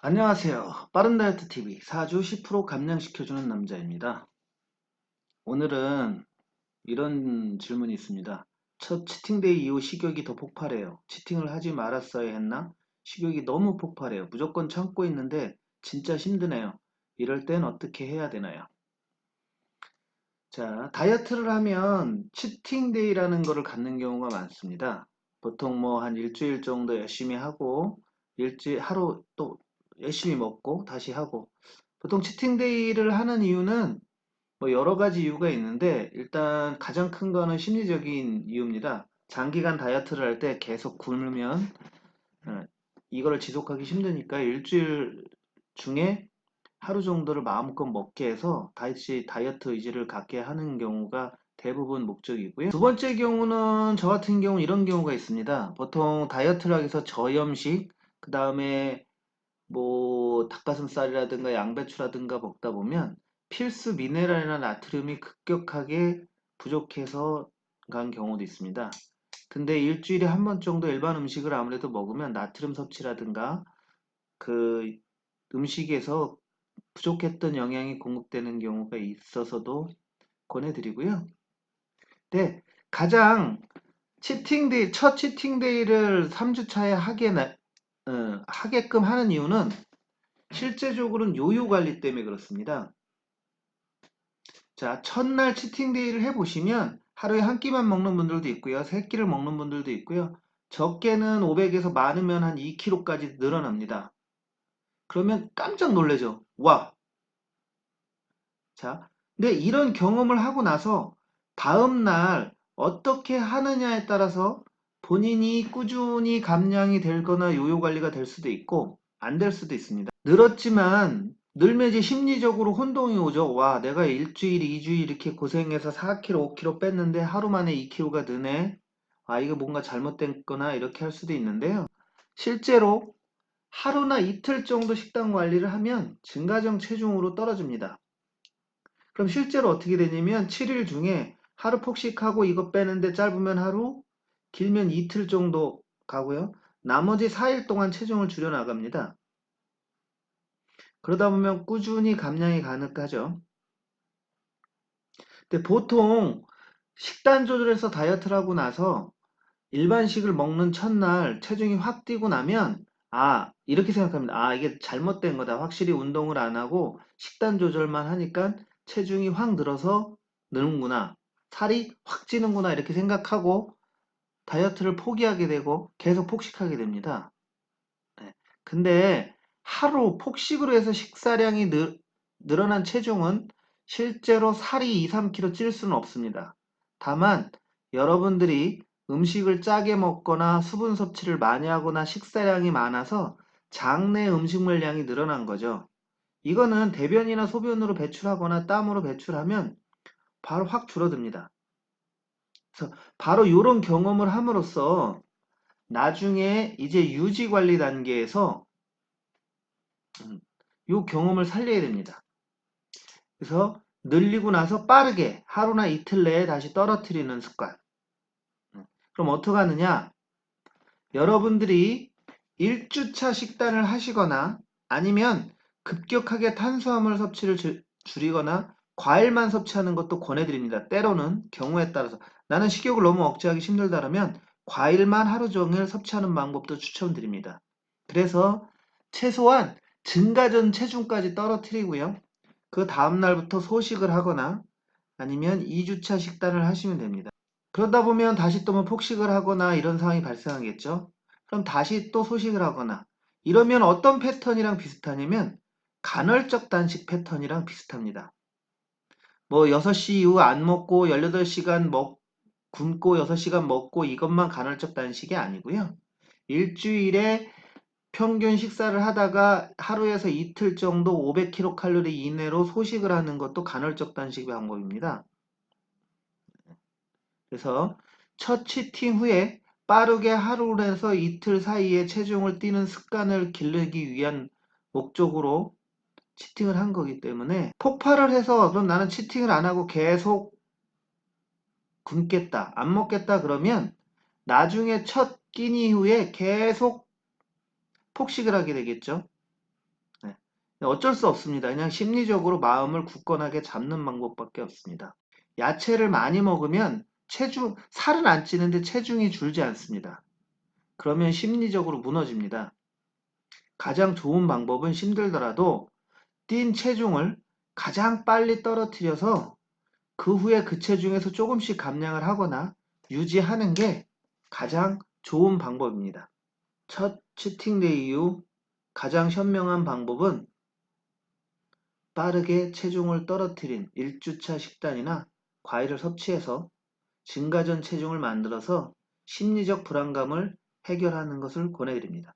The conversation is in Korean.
안녕하세요. 빠른 다이어트 TV 4주 10% 감량시켜주는 남자입니다. 오늘은 이런 질문이 있습니다. 첫 치팅데이 이후 식욕이 더 폭발해요. 치팅을 하지 말았어야 했나? 식욕이 너무 폭발해요. 무조건 참고 있는데 진짜 힘드네요. 이럴 땐 어떻게 해야 되나요? 자, 다이어트를 하면 치팅데이라는 거를 갖는 경우가 많습니다. 보통 뭐 한 일주일 정도 열심히 하고 하루 또 열심히 먹고 다시 하고 보통 치팅데이를 하는 이유는 뭐 여러 가지 이유가 있는데 일단 가장 큰 거는 심리적인 이유입니다. 장기간 다이어트를 할 때 계속 굶으면 어, 이거를 지속하기 힘드니까 일주일 중에 하루 정도를 마음껏 먹게 해서 다시 다이어트 의지를 갖게 하는 경우가 대부분 목적이고요. 두 번째 경우는 저 같은 경우 이런 경우가 있습니다. 보통 다이어트를 하기 위해서 저염식, 그 다음에 뭐 닭가슴살이라든가 양배추라든가 먹다 보면 필수 미네랄이나 나트륨이 급격하게 부족해서 간 경우도 있습니다. 근데 일주일에 한 번 정도 일반 음식을 아무래도 먹으면 나트륨 섭취라든가 그 음식에서 부족했던 영양이 공급되는 경우가 있어서도 권해드리고요. 네, 가장 첫 치팅데이를 3주 차에 하게끔 하는 이유는 실제적으로는 요요 관리 때문에 그렇습니다. 자, 첫날 치팅데이를 해보시면 하루에 한 끼만 먹는 분들도 있고요. 세 끼를 먹는 분들도 있고요. 적게는 500에서 많으면 한 2kg까지 늘어납니다. 그러면 깜짝 놀라죠. 와, 자, 근데 이런 경험을 하고 나서 다음날 어떻게 하느냐에 따라서 본인이 꾸준히 감량이 되거나 요요 관리가 될 수도 있고 안 될 수도 있습니다. 늘었지만 늘면 이제 심리적으로 혼동이 오죠. 와, 내가 일주일, 2주일 이렇게 고생해서 4kg, 5kg 뺐는데 하루 만에 2kg가 느네. 아, 이거 뭔가 잘못됐거나 이렇게 할 수도 있는데요. 실제로 하루나 이틀 정도 식단 관리를 하면 증가정 체중으로 떨어집니다. 그럼 실제로 어떻게 되냐면 7일 중에 하루 폭식하고 이거 빼는데 짧으면 하루, 길면 이틀 정도 가고요. 나머지 4일 동안 체중을 줄여 나갑니다. 그러다 보면 꾸준히 감량이 가능하죠. 근데 보통 식단 조절해서 다이어트를 하고 나서 일반식을 먹는 첫날 체중이 확 뛰고 나면 이렇게 생각합니다. 이게 잘못된 거다. 확실히 운동을 안 하고 식단 조절만 하니까 체중이 확 늘어서 느는구나. 살이 확 찌는구나. 이렇게 생각하고 다이어트를 포기하게 되고 계속 폭식하게 됩니다. 네. 근데 하루 폭식으로 해서 식사량이 늘어난 체중은 실제로 살이 2, 3kg 찔 수는 없습니다. 다만 여러분들이 음식을 짜게 먹거나 수분 섭취를 많이 하거나 식사량이 많아서 장내 음식물량이 늘어난 거죠. 이거는 대변이나 소변으로 배출하거나 땀으로 배출하면 바로 확 줄어듭니다. 그래서 바로 이런 경험을 함으로써 나중에 이제 유지 관리 단계에서 이 경험을 살려야 됩니다. 그래서 늘리고 나서 빠르게 하루나 이틀 내에 다시 떨어뜨리는 습관. 그럼 어떻게 하느냐? 여러분들이 1주차 식단을 하시거나 아니면 급격하게 탄수화물 섭취를 줄이거나 과일만 섭취하는 것도 권해드립니다. 때로는 경우에 따라서 나는 식욕을 너무 억제하기 힘들다면 과일만 하루 종일 섭취하는 방법도 추천드립니다. 그래서 최소한 증가전 체중까지 떨어뜨리고요. 그 다음날부터 소식을 하거나 아니면 2주차 식단을 하시면 됩니다. 그러다 보면 다시 또 뭐 폭식을 하거나 이런 상황이 발생하겠죠. 그럼 다시 또 소식을 하거나 이러면 어떤 패턴이랑 비슷하냐면 간헐적 단식 패턴이랑 비슷합니다. 뭐 6시 이후 안 먹고 18시간 굶고 6시간 먹고 이것만 간헐적 단식이 아니고요. 일주일에 평균 식사를 하다가 하루에서 이틀 정도 500kcal 이내로 소식을 하는 것도 간헐적 단식 방법입니다. 그래서 첫 치팅 후에 빠르게 하루에서 이틀 사이에 체중을 뛰는 습관을 기르기 위한 목적으로 치팅을 한 거기 때문에 폭발을 해서 그럼 나는 치팅을 안 하고 계속 굶겠다, 안 먹겠다 그러면 나중에 첫 끼니 후에 계속 폭식을 하게 되겠죠. 어쩔 수 없습니다. 그냥 심리적으로 마음을 굳건하게 잡는 방법밖에 없습니다. 야채를 많이 먹으면 살은 안 찌는데 체중이 줄지 않습니다. 그러면 심리적으로 무너집니다. 가장 좋은 방법은 힘들더라도 뛴 체중을 가장 빨리 떨어뜨려서 그 후에 그 체중에서 조금씩 감량을 하거나 유지하는 게 가장 좋은 방법입니다. 첫 치팅데이 이후 가장 현명한 방법은 빠르게 체중을 떨어뜨린 1주차 식단이나 과일을 섭취해서 증가 전 체중을 만들어서 심리적 불안감을 해결하는 것을 권해드립니다.